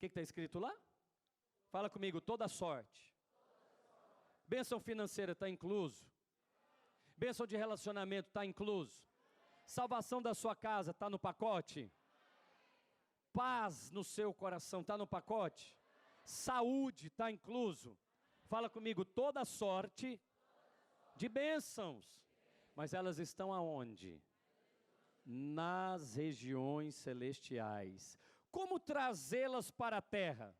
que está escrito lá? Fala comigo, toda sorte. Bênção financeira está incluso. Bênção de relacionamento está incluso. Salvação da sua casa está no pacote. Paz no seu coração está no pacote. Saúde está incluso. Fala comigo, toda sorte de bênçãos. Mas elas estão aonde? Nas regiões celestiais. Como trazê-las para a terra?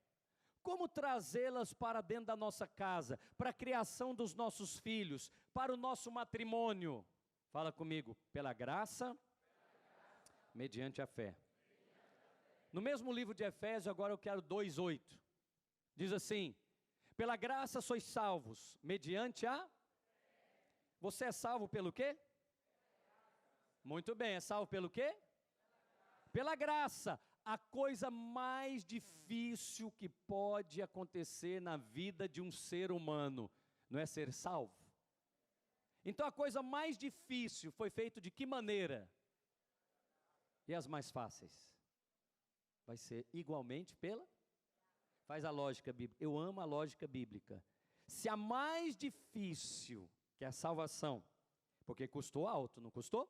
Como trazê-las para dentro da nossa casa? Para a criação dos nossos filhos? Para o nosso matrimônio? Fala comigo, pela graça, mediante a fé. No mesmo livro de Efésios, agora eu quero 2:8. Diz assim, pela graça sois salvos, mediante a... Você é salvo pelo quê? Muito bem, é salvo pelo quê? Pela graça. A coisa mais difícil que pode acontecer na vida de um ser humano, não é ser salvo? Então a coisa mais difícil foi feita de que maneira? E as mais fáceis? Vai ser igualmente pela... Faz a lógica bíblica. Eu amo a lógica bíblica. Se a mais difícil, que é a salvação, porque custou alto, não custou?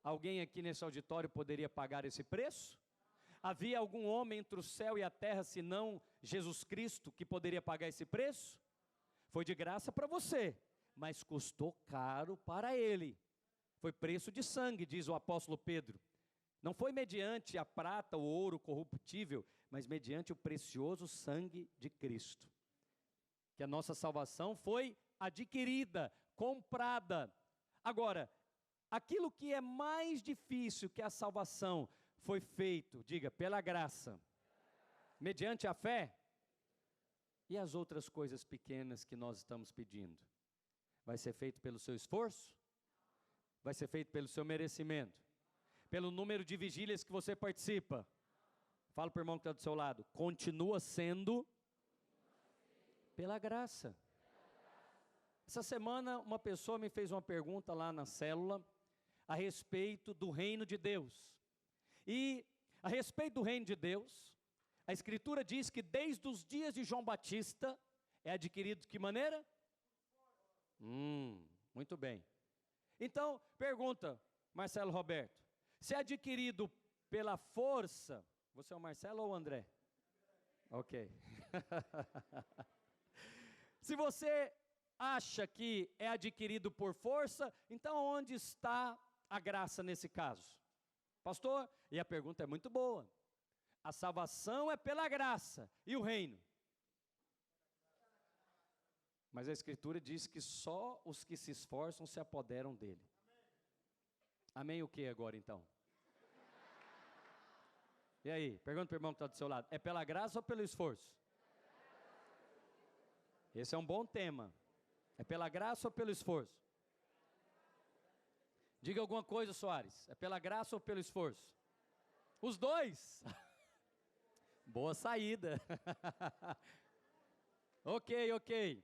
Alguém aqui nesse auditório poderia pagar esse preço? Havia algum homem entre o céu e a terra, senão Jesus Cristo, que poderia pagar esse preço? Foi de graça para você, mas custou caro para ele. Foi preço de sangue, diz o apóstolo Pedro. Não foi mediante a prata, o ouro corruptível, mas mediante o precioso sangue de Cristo. Que a nossa salvação foi adquirida, comprada. Agora, aquilo que é mais difícil que a salvação foi feito, diga, pela graça, mediante a fé. E as outras coisas pequenas que nós estamos pedindo? Vai ser feito pelo seu esforço? Vai ser feito pelo seu merecimento? Pelo número de vigílias que você participa? Fala para o irmão que está do seu lado. Continua sendo pela graça. Essa semana uma pessoa me fez uma pergunta lá na célula a respeito do reino de Deus. E a respeito do reino de Deus, a Escritura diz que desde os dias de João Batista é adquirido de que maneira? Muito bem. Então, pergunta, Marcelo Roberto, se é adquirido pela força, você é o Marcelo ou o André? Ok. Se você acha que é adquirido por força, então onde está a graça nesse caso? Pastor, e a pergunta é muito boa. A salvação é pela graça, e o reino? Mas a Escritura diz que só os que se esforçam se apoderam dele. Amém o que agora então? E aí, pergunta para o irmão que está do seu lado, é pela graça ou pelo esforço? Esse é um bom tema. É pela graça ou pelo esforço? Diga alguma coisa, Soares, é pela graça ou pelo esforço? Os dois. Boa saída. Ok.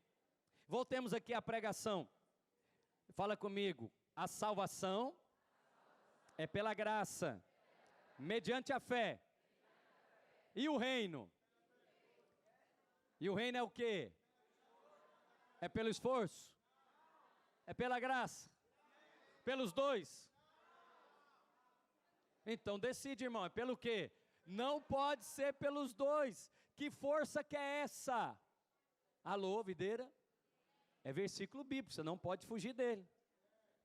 Voltemos aqui à pregação. Fala comigo, a salvação é pela graça, mediante a fé. E o reino? E o reino é o quê? É pelo esforço? É pela graça? Pelos dois? Então decide, irmão, é pelo quê? Não pode ser pelos dois. Que força que é essa? Alô, videira? É versículo bíblico, você não pode fugir dele.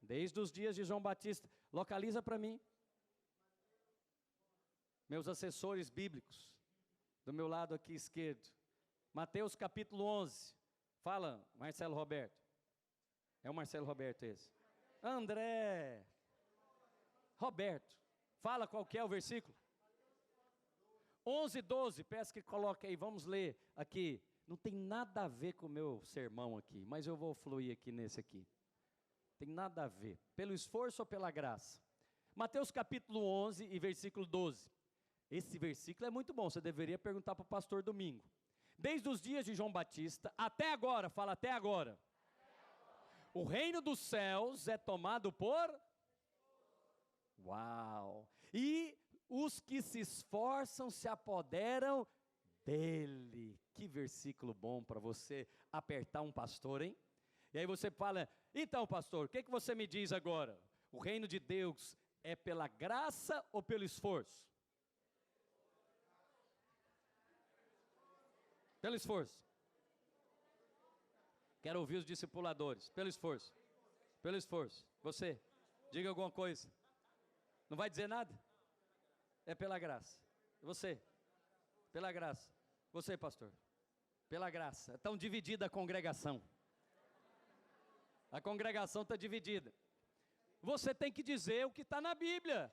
Desde os dias de João Batista. Localiza para mim. Meus assessores bíblicos, do meu lado aqui esquerdo. Mateus capítulo 11. Fala, Marcelo Roberto. É o Marcelo Roberto esse. André. Roberto. Fala qual que é o versículo. 11:12. Peço que coloque aí, vamos ler aqui. Não tem nada a ver com o meu sermão aqui, mas eu vou fluir aqui nesse aqui. Tem nada a ver. Pelo esforço ou pela graça? Mateus capítulo 11 e versículo 12. Esse versículo é muito bom, você deveria perguntar para o pastor Domingo. Desde os dias de João Batista, até agora, fala até agora. O reino dos céus é tomado por... Uau! E os que se esforçam se apoderam dele. Que versículo bom para você apertar um pastor, hein? E aí você fala, então pastor, o que você me diz agora? O reino de Deus é pela graça ou pelo esforço? Pelo esforço. Quero ouvir os discipuladores. Pelo esforço. Pelo esforço. Você, diga alguma coisa. Não vai dizer nada? É pela graça. Você, pela graça. Você, pastor, pela graça. Estão dividida a congregação. A congregação está dividida. Você tem que dizer o que está na Bíblia.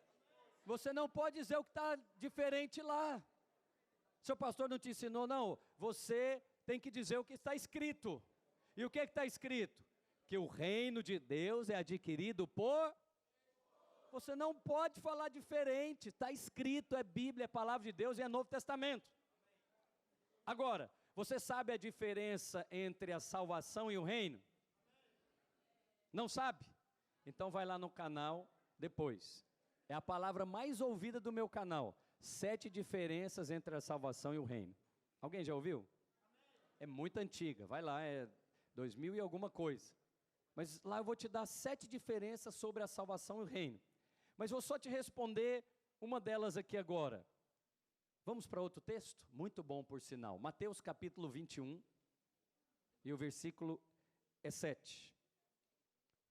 Você não pode dizer o que está diferente lá. Seu pastor não te ensinou, não. Você tem que dizer o que está escrito. E o que está escrito? Que o reino de Deus é adquirido por... Você não pode falar diferente. Está escrito, é Bíblia, é palavra de Deus e é Novo Testamento. Agora, você sabe a diferença entre a salvação e o reino? Não sabe? Então vai lá no canal depois. É a palavra mais ouvida do meu canal. 7 diferenças entre a salvação e o reino. Alguém já ouviu? É muito antiga, vai lá, é 2000 e alguma coisa. Mas lá eu vou te dar 7 diferenças sobre a salvação e o reino. Mas vou só te responder uma delas aqui agora. Vamos para outro texto? Muito bom por sinal. Mateus capítulo 21. E o versículo é 7.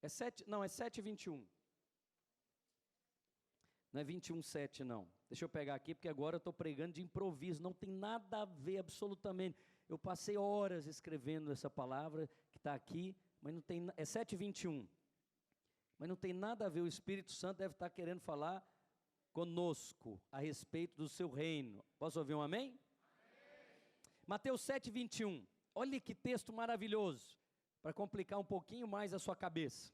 É 7, não, é 7:21. Não é 21:7 não. Deixa eu pegar aqui, porque agora eu estou pregando de improviso, não tem nada a ver absolutamente. Eu passei horas escrevendo essa palavra que está aqui, mas não tem, é 7:21. Mas não tem nada a ver, o Espírito Santo deve estar querendo falar conosco a respeito do seu reino. Posso ouvir um amém? Amém. Mateus 7:21. Olha que texto maravilhoso, para complicar um pouquinho mais a sua cabeça.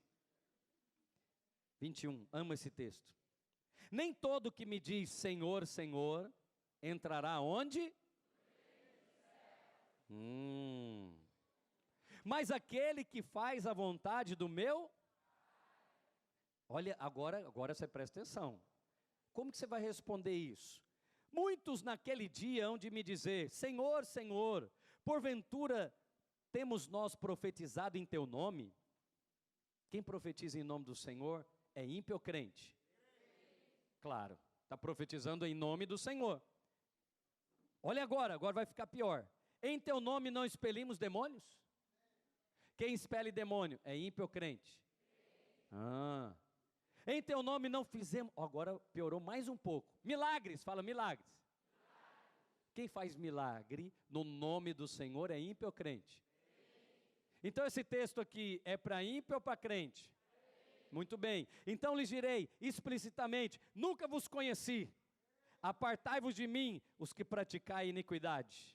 21, amo esse texto. Nem todo que me diz Senhor, Senhor, entrará onde? Mas aquele que faz a vontade do meu... Olha, agora você presta atenção. Como que você vai responder isso? Muitos naquele dia hão de me dizer, Senhor, Senhor, porventura temos nós profetizado em teu nome? Quem profetiza em nome do Senhor é ímpio ou crente? Claro, está profetizando em nome do Senhor. Olha agora vai ficar pior. Em teu nome não expelimos demônios? Quem expele demônio é ímpio ou crente? Em teu nome não fizemos... Agora piorou mais um pouco. Milagres, fala milagres. Quem faz milagre no nome do Senhor é ímpio ou crente? Então esse texto aqui é para ímpio ou para crente? Muito bem, então lhes direi explicitamente, nunca vos conheci, apartai-vos de mim, os que praticai iniquidade.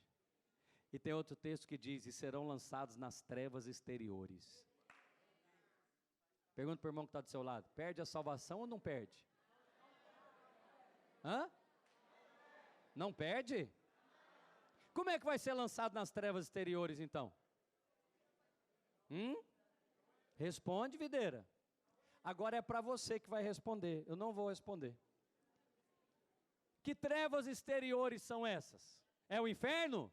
E tem outro texto que diz, e serão lançados nas trevas exteriores. Pergunta para o irmão que está do seu lado, perde a salvação ou não perde? Não perde? Como é que vai ser lançado nas trevas exteriores então? Responde, videira. Agora é para você que vai responder, eu não vou responder. Que trevas exteriores são essas? É o inferno?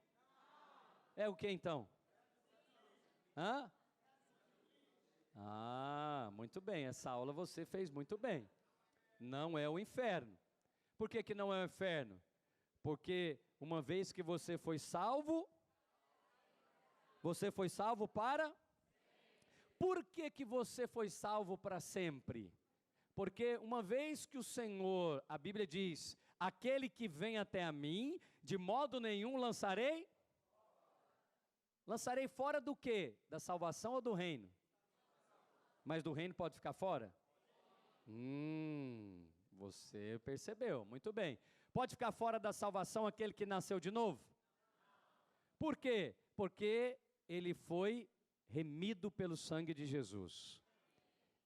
É o que então? Muito bem, essa aula você fez muito bem. Não é o inferno. Por que que não é o inferno? Porque uma vez que você foi salvo para... Por que que você foi salvo para sempre? Porque uma vez que o Senhor, a Bíblia diz, aquele que vem até a mim, de modo nenhum lançarei fora do quê? Da salvação ou do reino? Mas do reino pode ficar fora? Você percebeu, muito bem. Pode ficar fora da salvação aquele que nasceu de novo? Por quê? Porque ele foi remido pelo sangue de Jesus.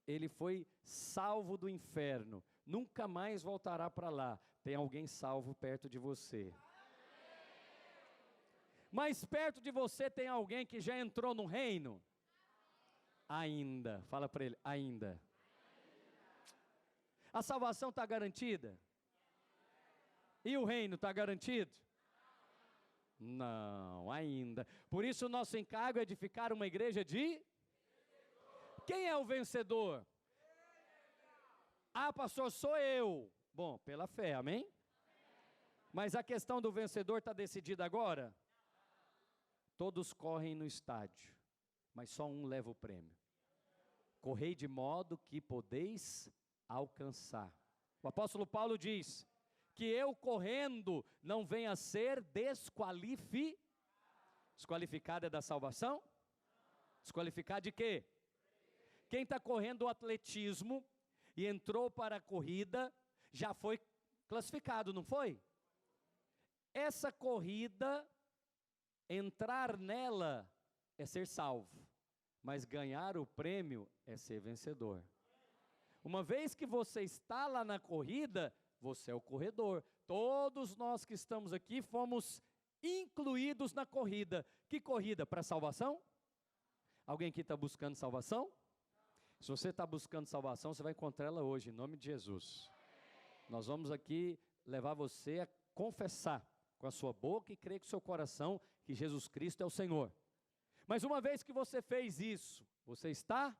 Ele foi salvo do inferno. Nunca mais voltará para lá. Tem alguém salvo perto de você. Mas perto de você tem alguém que já entrou no reino? Ainda. Fala para ele, ainda. A salvação está garantida? E o reino está garantido? Não, ainda. Por isso o nosso encargo é de ficar uma igreja de... Quem é o vencedor? Ah, pastor, sou eu. Bom, pela fé, amém? Mas a questão do vencedor está decidida agora? Todos correm no estádio, mas só um leva o prêmio. Correi de modo que podeis alcançar. O apóstolo Paulo diz que eu correndo não venha a ser desqualificado. Desqualificado é da salvação? Desqualificado de quê? Quem está correndo o atletismo e entrou para a corrida, já foi classificado, não foi? Essa corrida, entrar nela é ser salvo, mas ganhar o prêmio é ser vencedor. Uma vez que você está lá na corrida, você é o corredor. Todos nós que estamos aqui fomos incluídos na corrida. Que corrida? Para salvação? Alguém aqui está buscando salvação? Se você está buscando salvação, você vai encontrar ela hoje, em nome de Jesus. Nós vamos aqui levar você a confessar com a sua boca e crer com o seu coração que Jesus Cristo é o Senhor. Mas uma vez que você fez isso, você está?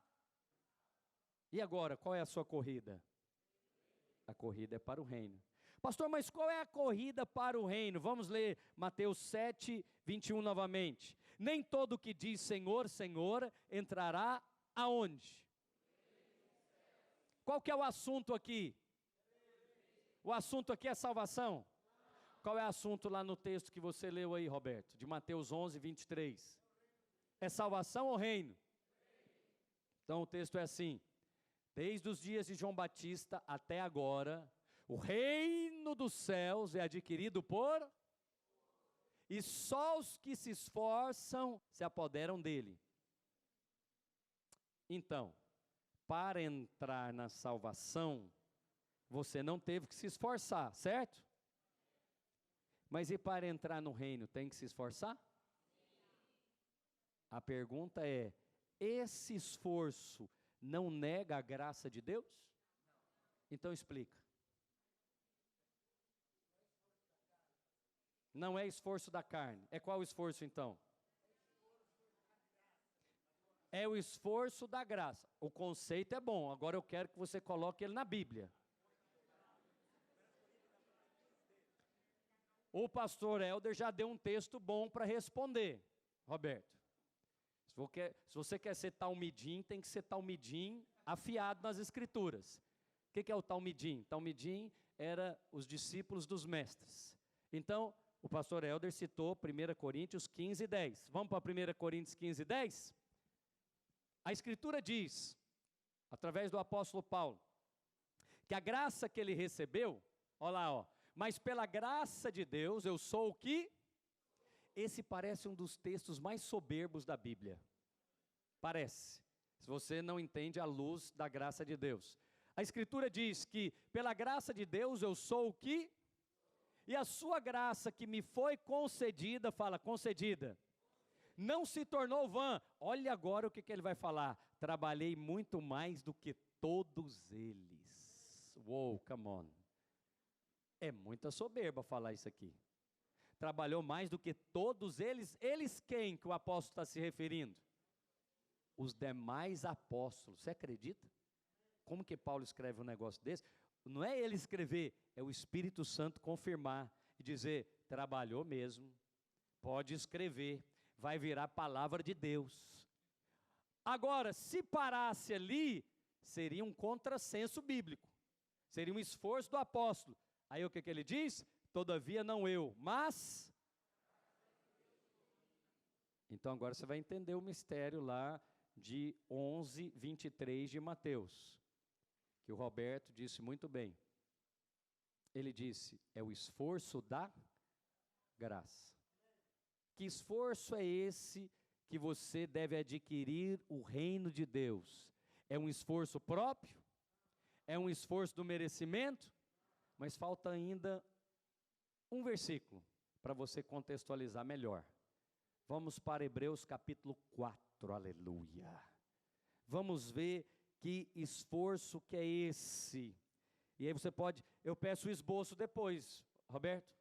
E agora, qual é a sua corrida? A corrida é para o reino. Pastor, mas qual é a corrida para o reino? Vamos ler Mateus 7, 21 novamente. Nem todo que diz Senhor, Senhor, entrará aonde? Qual que é o assunto aqui? O assunto aqui é salvação. Qual é o assunto lá no texto que você leu aí, Roberto? De Mateus 11, 23. É salvação ou reino? Então o texto é assim: desde os dias de João Batista até agora, o reino dos céus é adquirido por... E só os que se esforçam se apoderam dele. Então, para entrar na salvação, você não teve que se esforçar, certo? Mas e para entrar no reino, tem que se esforçar? A pergunta é, esse esforço não nega a graça de Deus? Então explica. Não é esforço da carne. É qual o esforço então? É o esforço da graça. O conceito é bom, agora eu quero que você coloque ele na Bíblia. O pastor Helder já deu um texto bom para responder, Roberto. Se você quer ser talmidim, tem que ser talmidim afiado nas escrituras. O que é o talmidim? Talmidim era os discípulos dos mestres. Então, o pastor Helder citou 1 Coríntios 15, 10. Vamos para 1 Coríntios 15, 10? A escritura diz, através do apóstolo Paulo, que a graça que ele recebeu, olha lá, ó, mas pela graça de Deus eu sou o que? Esse parece um dos textos mais soberbos da Bíblia. Parece, se você não entende a luz da graça de Deus. A escritura diz que pela graça de Deus eu sou o que? E a sua graça que me foi concedida, fala concedida, não se tornou vã. Olha agora o que ele vai falar. Trabalhei muito mais do que todos eles. Uou, come on. É muita soberba falar isso aqui. Trabalhou mais do que todos eles. Eles quem que o apóstolo está se referindo? Os demais apóstolos. Você acredita? Como que Paulo escreve um negócio desse? Não é ele escrever, é o Espírito Santo confirmar e dizer, trabalhou mesmo, pode escrever, vai virar palavra de Deus. Agora, se parasse ali, seria um contrassenso bíblico, seria um esforço do apóstolo. Aí o que ele diz? Todavia não eu, mas... Então agora você vai entender o mistério lá de 11, 23 de Mateus, que o Roberto disse muito bem. Ele disse, é o esforço da graça. Que esforço é esse que você deve adquirir o reino de Deus? É um esforço próprio? É um esforço do merecimento? Mas falta ainda um versículo para você contextualizar melhor. Vamos para Hebreus capítulo 4, aleluia. Vamos ver que esforço que é esse. E aí você pode, eu peço o esboço depois, Roberto.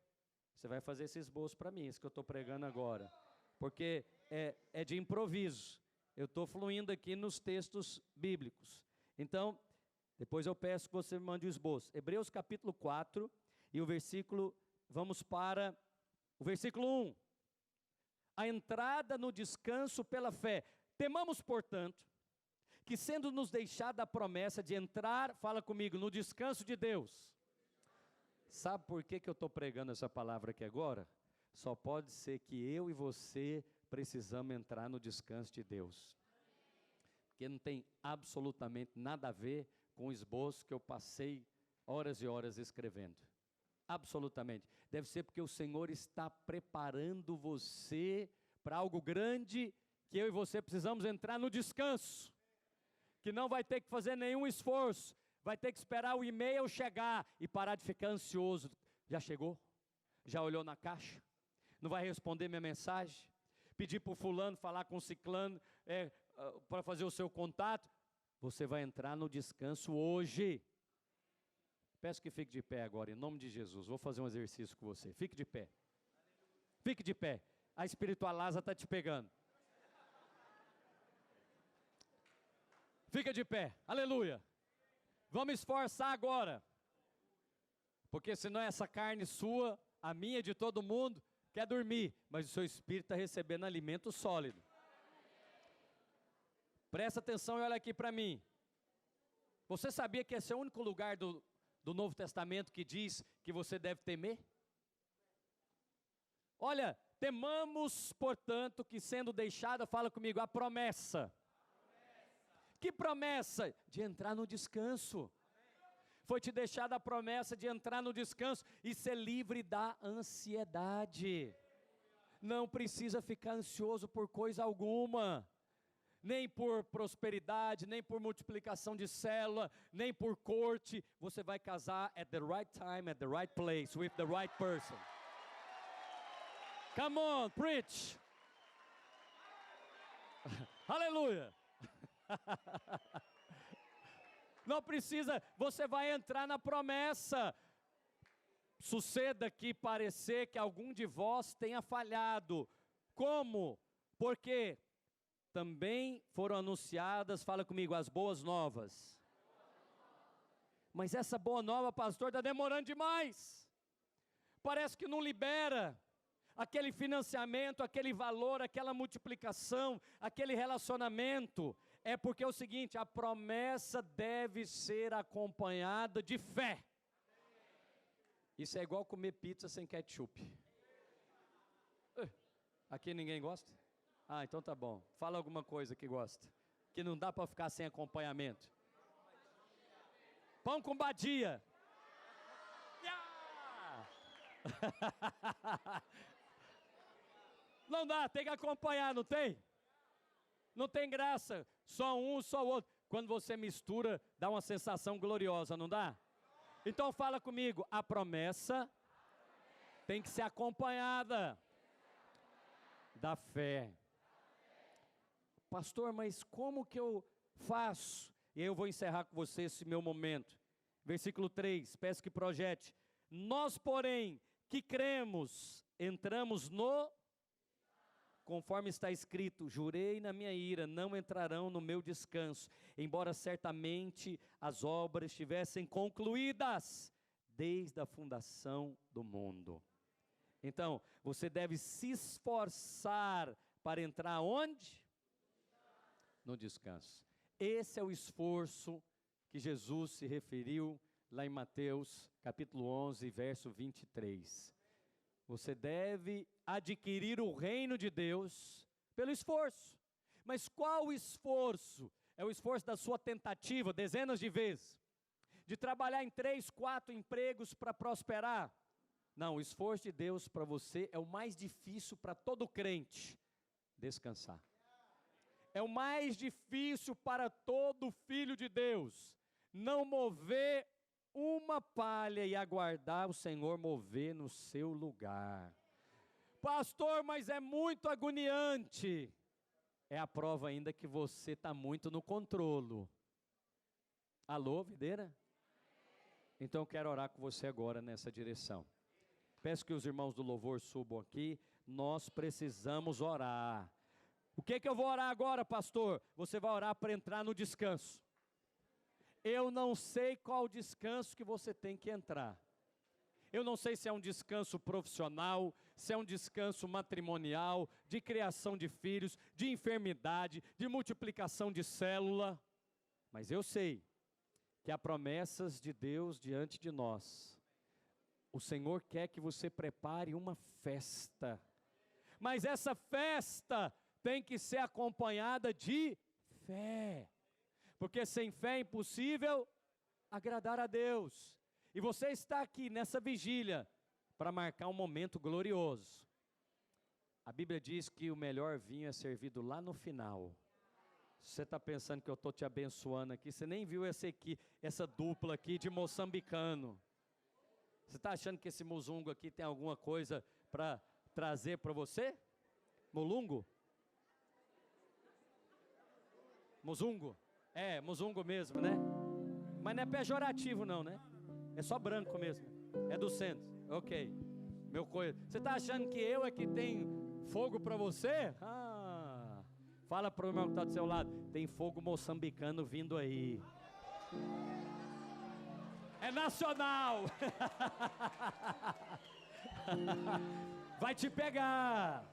Você vai fazer esse esboço para mim, isso que eu estou pregando agora. Porque é de improviso. Eu estou fluindo aqui nos textos bíblicos. Então, depois eu peço que você me mande o esboço. Hebreus capítulo 4 e o versículo, vamos para o versículo 1. A entrada no descanso pela fé. Temamos, portanto, que sendo nos deixada a promessa de entrar, fala comigo, no descanso de Deus. Sabe por que eu estou pregando essa palavra aqui agora? Só pode ser que eu e você precisamos entrar no descanso de Deus. Porque não tem absolutamente nada a ver com o esboço que eu passei horas e horas escrevendo. Absolutamente. Deve ser porque o Senhor está preparando você para algo grande, que eu e você precisamos entrar no descanso. Que não vai ter que fazer nenhum esforço, vai ter que esperar o e-mail chegar e parar de ficar ansioso. Já chegou? Já olhou na caixa? Não vai responder minha mensagem? Pedir para o fulano falar com o ciclano para fazer o seu contato? Você vai entrar no descanso hoje. Peço que fique de pé agora, em nome de Jesus. Vou fazer um exercício com você. Fique de pé. Fique de pé. A espiritualasa está te pegando. Fica de pé. Aleluia. Vamos esforçar agora. Porque senão essa carne sua, a minha, de todo mundo, quer dormir. Mas o seu espírito está recebendo alimento sólido. Presta atenção e olha aqui para mim. Você sabia que esse é o único lugar do Novo Testamento que diz que você deve temer? Olha, temamos, portanto, que sendo deixada, fala comigo, a promessa. Que promessa? De entrar no descanso. Foi te deixada a promessa de entrar no descanso e ser livre da ansiedade. Não precisa ficar ansioso por coisa alguma. Nem por prosperidade, nem por multiplicação de célula, nem por corte. Você vai casar at the right time, at the right place, with the right person. Come on, preach. Aleluia. Não precisa, você vai entrar na promessa. Suceda que parecer que algum de vós tenha falhado. Como? Porque também foram anunciadas, fala comigo, as boas novas. Mas essa boa nova, pastor, está demorando demais. Parece que não libera aquele financiamento, aquele valor, aquela multiplicação, aquele relacionamento. É porque é o seguinte, a promessa deve ser acompanhada de fé. Isso é igual comer pizza sem ketchup. Aqui ninguém gosta? Ah, então tá bom. Fala alguma coisa que gosta. Que não dá para ficar sem acompanhamento. Pão com badia. Não dá, tem que acompanhar, não tem? Não tem graça. Só um, só o outro. Quando você mistura, dá uma sensação gloriosa, não dá? Então fala comigo, a promessa tem que ser acompanhada da fé. Pastor, mas como que eu faço? E aí eu vou encerrar com você esse meu momento. Versículo 3, peço que projete. Nós, porém, que cremos, entramos no... Conforme está escrito, jurei na minha ira, não entrarão no meu descanso, embora certamente as obras estivessem concluídas desde a fundação do mundo. Então, você deve se esforçar para entrar onde? No descanso. Esse é o esforço que Jesus se referiu lá em Mateus, capítulo 11, verso 23. Você deve adquirir o reino de Deus pelo esforço. Mas qual esforço? É o esforço da sua tentativa, dezenas de vezes, de trabalhar em 3, 4 empregos para prosperar. Não, o esforço de Deus para você é o mais difícil para todo crente, descansar. É o mais difícil para todo filho de Deus, não mover uma palha e aguardar o Senhor mover no seu lugar. Pastor, mas é muito agoniante. É a prova ainda que você está muito no controle. Alô, videira? Então eu quero orar com você agora nessa direção. Peço que os irmãos do louvor subam aqui. Nós precisamos orar. O que eu vou orar agora, pastor? Você vai orar para entrar no descanso. Eu não sei qual descanso que você tem que entrar. Eu não sei se é um descanso profissional, se é um descanso matrimonial, de criação de filhos, de enfermidade, de multiplicação de célula. Mas eu sei que há promessas de Deus diante de nós. O Senhor quer que você prepare uma festa. Mas essa festa tem que ser acompanhada de fé. Porque sem fé é impossível agradar a Deus. E você está aqui nessa vigília para marcar um momento glorioso. A Bíblia diz que o melhor vinho é servido lá no final. Você está pensando que eu estou te abençoando aqui, você nem viu essa dupla aqui de moçambicano. Você está achando que esse muzungo aqui tem alguma coisa para trazer para você? Molungo? Muzungo? É, muzungo mesmo, né? Mas não é pejorativo não, né? É só branco mesmo. É do centro. Ok. Meu coisa. Você está achando que eu é que tem fogo para você? Fala para o irmão que está do seu lado. Tem fogo moçambicano vindo aí. É nacional. Vai te pegar.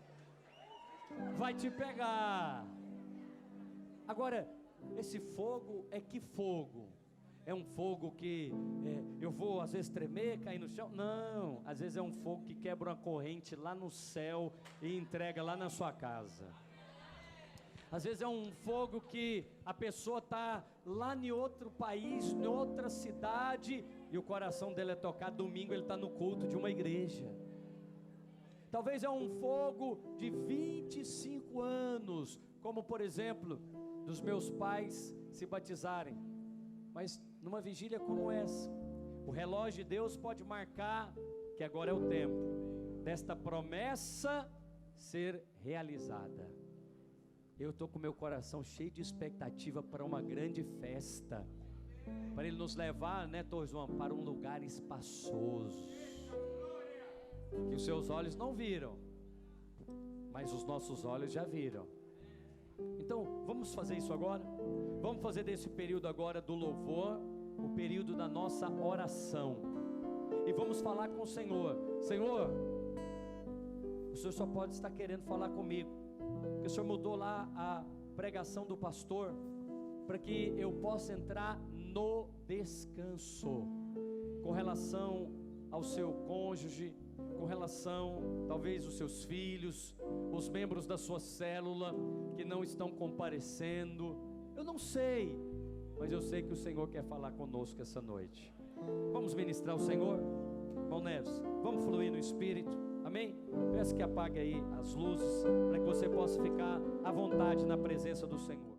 Vai te pegar. Agora, esse fogo é que fogo? É um fogo que eu vou às vezes tremer, cair no chão? Não, às vezes é um fogo que quebra uma corrente lá no céu e entrega lá na sua casa. Às vezes é um fogo que a pessoa está lá em outro país, em outra cidade, e o coração dele é tocado. Domingo ele está no culto de uma igreja. Talvez é um fogo de 25 anos, como por exemplo, dos meus pais se batizarem. Mas numa vigília como essa, o relógio de Deus pode marcar que agora é o tempo desta promessa ser realizada. Eu estou com meu coração cheio de expectativa para uma grande festa, para Ele nos levar, né, João, para um lugar espaçoso, que os seus olhos não viram, mas os nossos olhos já viram. Então, vamos fazer isso agora? Vamos fazer desse período agora do louvor, o período da nossa oração. E vamos falar com o Senhor. Senhor, o Senhor só pode estar querendo falar comigo, porque o Senhor mudou lá a pregação do pastor, para que eu possa entrar no descanso, com relação ao seu cônjuge, com relação, talvez, os seus filhos, os membros da sua célula, que não estão comparecendo. Eu não sei, mas eu sei que o Senhor quer falar conosco essa noite. Vamos ministrar o Senhor? Irmão Neves, vamos fluir no Espírito, amém? Peço que apague aí as luzes, para que você possa ficar à vontade na presença do Senhor.